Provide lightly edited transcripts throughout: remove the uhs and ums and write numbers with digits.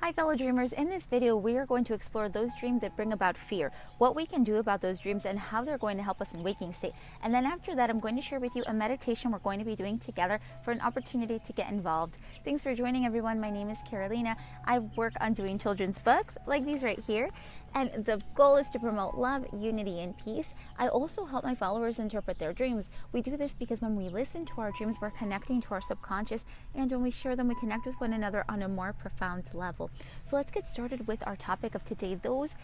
Hi fellow dreamers, in this video we are going to explore those dreams that bring about fear, what we can do about those dreams and how they're going to help us in waking state. And then after that I'm going to share with you a meditation we're going to be doing together for an opportunity to get involved. Thanks for joining everyone. My name is Carolina. I work on doing children's books like these right here. And the goal is to promote love, unity, and peace. I also help my followers interpret their dreams. We do this because when we listen to our dreams, we're connecting to our subconscious, and when we share them, we connect with one another on a more profound level. So let's get started with our topic of today, those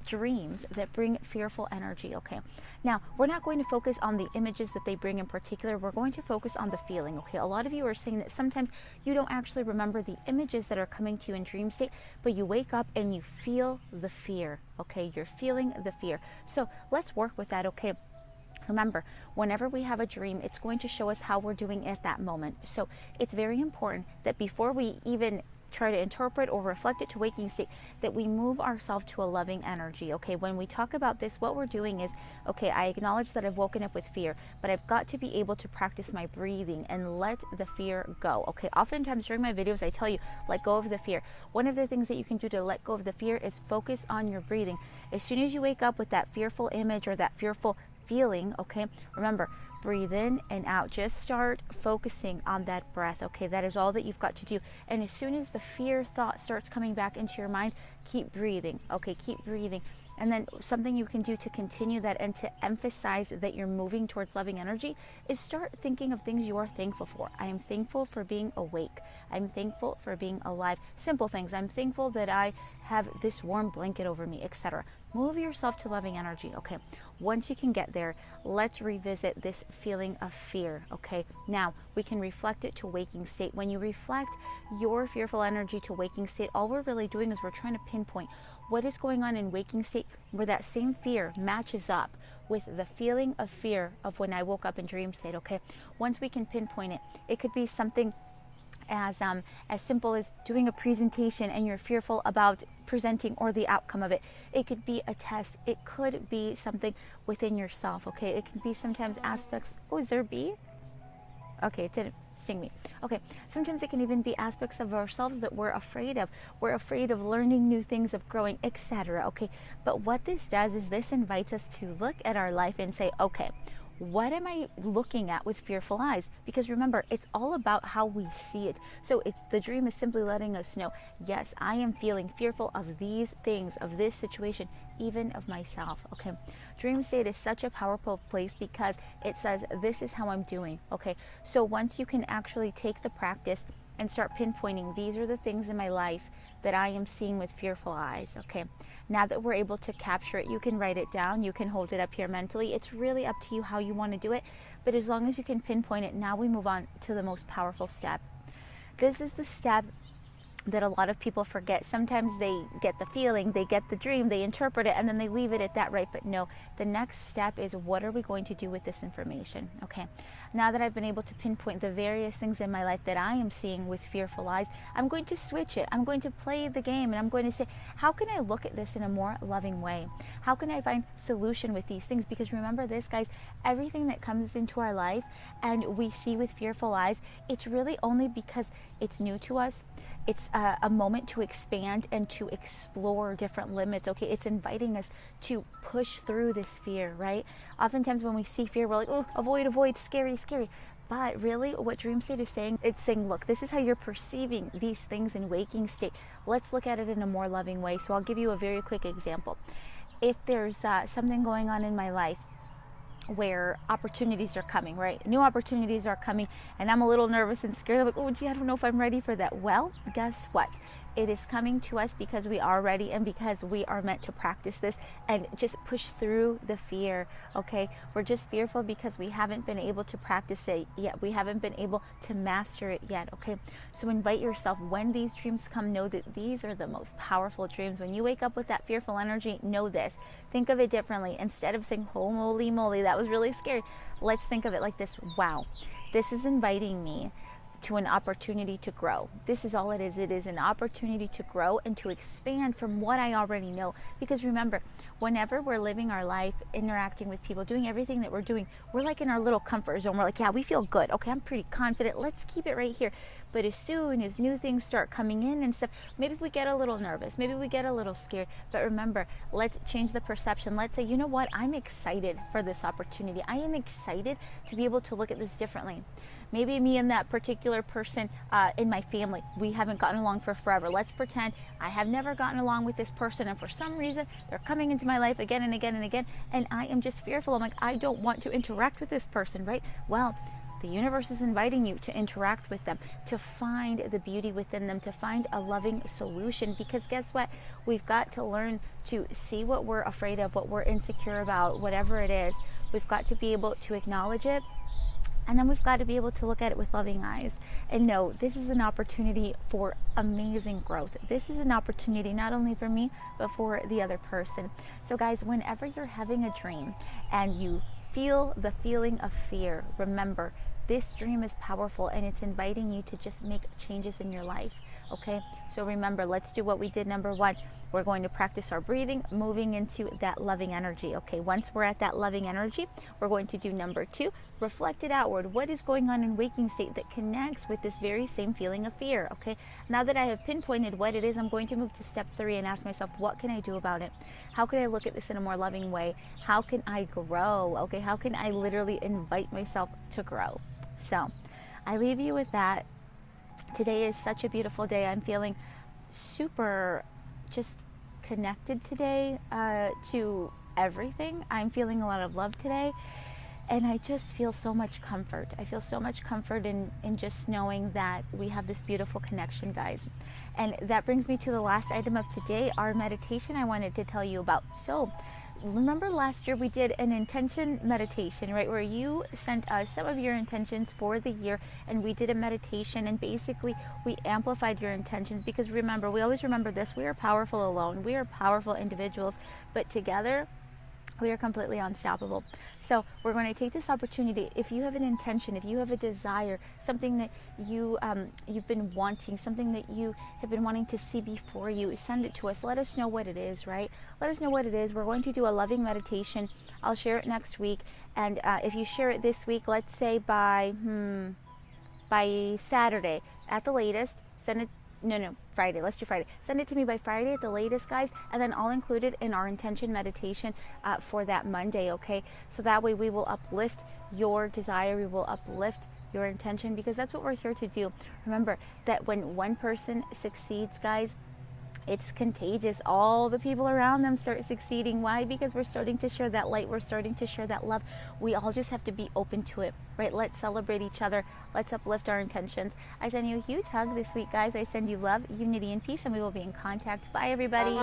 dreams that bring fearful energy. Okay, now we're not going to focus on the images that they bring in particular. We're going to focus on the feeling. Okay, a lot of you are saying that sometimes you don't actually remember the images that are coming to you in dream state, but you wake up and you feel the fear. Okay, you're feeling the fear. So let's work with that. Okay, remember, whenever we have a dream, it's going to show us how we're doing at that moment. So it's very important that before we even try to interpret or reflect it to waking state, that we move ourselves to a loving energy. Okay, when we talk about this, what we're doing is, okay, I acknowledge that I've woken up with fear, but I've got to be able to practice my breathing and let the fear go. Okay, oftentimes during my videos I tell you, let go of the fear. One of the things that you can do to let go of the fear is focus on your breathing. As soon as you wake up with that fearful image or that fearful feeling, okay, remember, breathe in and out. Just start focusing on that breath. Okay, that is all that you've got to do. And as soon as the fear thought starts coming back into your mind, keep breathing. Okay, keep breathing. And then something you can do to continue that and to emphasize that you're moving towards loving energy is start thinking of things you are thankful for. I am thankful for being awake. I'm thankful for being alive. Simple things. I'm thankful that I have this warm blanket over me, etc. Move yourself to loving energy. Okay, once you can get there, let's revisit this feeling of fear. Okay, now we can reflect it to waking state. When you reflect your fearful energy to waking state, all we're really doing is we're trying to pinpoint what is going on in waking state where that same fear matches up with the feeling of fear of when I woke up in dream state. Okay, once we can pinpoint it, it could be something as simple as doing a presentation and you're fearful about presenting or the outcome of it. It could be a test. It could be something within yourself. Okay, it can be sometimes aspects. Oh, is there a bee? Okay, it didn't sting me. Okay, sometimes it can even be aspects of ourselves that we're afraid of. We're afraid of learning new things, of growing, etc. Okay, but what this does is this invites us to look at our life and say, okay, what am I looking at with fearful eyes? Because remember, it's all about how we see it. So the dream is simply letting us know, yes, I am feeling fearful of these things, of this situation, even of myself. Okay, dream state is such a powerful place because it says this is how I'm doing. Okay, so once you can actually take the practice and start pinpointing, these are the things in my life that I am seeing with fearful eyes. Okay, now that we're able to capture it, you can write it down, you can hold it up here mentally. It's really up to you how you want to do it, but as long as you can pinpoint it, now we move on to the most powerful step. This is the step that a lot of people forget. Sometimes they get the feeling, they get the dream, they interpret it, and then they leave it at that, right? But no, the next step is, what are we going to do with this information? Okay, now that I've been able to pinpoint the various things in my life that I am seeing with fearful eyes, I'm going to switch it. I'm going to play the game, and I'm going to say, how can I look at this in a more loving way? How can I find solution with these things? Because remember this, guys, everything that comes into our life and we see with fearful eyes, it's really only because it's new to us. It's a moment to expand and to explore different limits. Okay, it's inviting us to push through this fear, right? Oftentimes when we see fear, we're like, oh, avoid, avoid, scary, scary. But really what dream state is saying, it's saying, look, this is how you're perceiving these things in waking state. Let's look at it in a more loving way. So I'll give you a very quick example. If there's something going on in my life where opportunities are coming, right? New opportunities are coming, and I'm a little nervous and scared. I'm like, oh gee, I don't know if I'm ready for that. Well, guess what? It is coming to us because we are ready and because we are meant to practice this and just push through the fear. Okay, we're just fearful because we haven't been able to practice it yet. We haven't been able to master it yet. Okay, so invite yourself, when these dreams come, know that these are the most powerful dreams. When you wake up with that fearful energy, know this. Think of it differently. Instead of saying, holy moly, that was really scary, let's think of it like this. Wow, this is inviting me to an opportunity to grow. This is all it is an opportunity to grow and to expand from what I already know. Because remember, whenever we're living our life, interacting with people, doing everything that we're doing, we're like in our little comfort zone. We're like, yeah, we feel good. Okay, I'm pretty confident. Let's keep it right here. But as soon as new things start coming in and stuff, maybe we get a little nervous. Maybe we get a little scared. But remember, let's change the perception. Let's say, you know what? I'm excited for this opportunity. I am excited to be able to look at this differently. Maybe me and that particular person in my family, we haven't gotten along for forever. Let's pretend I have never gotten along with this person, and for some reason they're coming into my life again and again and again, and I am just fearful. I'm like, I don't want to interact with this person, right? Well, the universe is inviting you to interact with them, to find the beauty within them, to find a loving solution. Because guess what? We've got to learn to see what we're afraid of, what we're insecure about, whatever it is. We've got to be able to acknowledge it. And then we've got to be able to look at it with loving eyes and know this is an opportunity for amazing growth. This is an opportunity not only for me, but for the other person. So guys, whenever you're having a dream and you feel the feeling of fear, remember, this dream is powerful and it's inviting you to just make changes in your life. Okay, so remember, let's do what we did. Number one, we're going to practice our breathing, moving into that loving energy. Okay, once we're at that loving energy, we're going to do number two, reflect it outward. What is going on in waking state that connects with this very same feeling of fear? Okay, now that I have pinpointed what it is, I'm going to move to step three and ask myself, what can I do about it? How can I look at this in a more loving way? How can I grow? Okay, how can I literally invite myself to grow? So I leave you with that. Today is such a beautiful day. I'm feeling super just connected today to everything. I'm feeling a lot of love today, and I just feel so much comfort. I feel so much comfort in just knowing that we have this beautiful connection, guys. And that brings me to the last item of today, our meditation I wanted to tell you about. So remember last year we did an intention meditation, right, where you sent us some of your intentions for the year, and we did a meditation, and basically we amplified your intentions. Because remember, we always remember this, we are powerful alone, we are powerful individuals, but together we are completely unstoppable. So we're going to take this opportunity. If you have an intention, if you have a desire, something that you've been wanting, something that you have been wanting to see before you, send it to us. Let us know what it is, right? Let us know what it is. We're going to do a loving meditation. I'll share it next week. And if you share it this week, let's say by Saturday at the latest, send it. No, Friday. Let's do Friday. Send it to me by Friday at the latest, guys, and then I'll include it in our intention meditation for that Monday, okay? So that way we will uplift your desire, we will uplift your intention, because that's what we're here to do. Remember that when one person succeeds, guys, it's contagious. All the people around them start succeeding. Why? Because we're starting to share that light. We're starting to share that love. We all just have to be open to it, right? Let's celebrate each other. Let's uplift our intentions. I send you a huge hug this week, guys. I send you love, unity, and peace, and we will be in contact. Bye, everybody.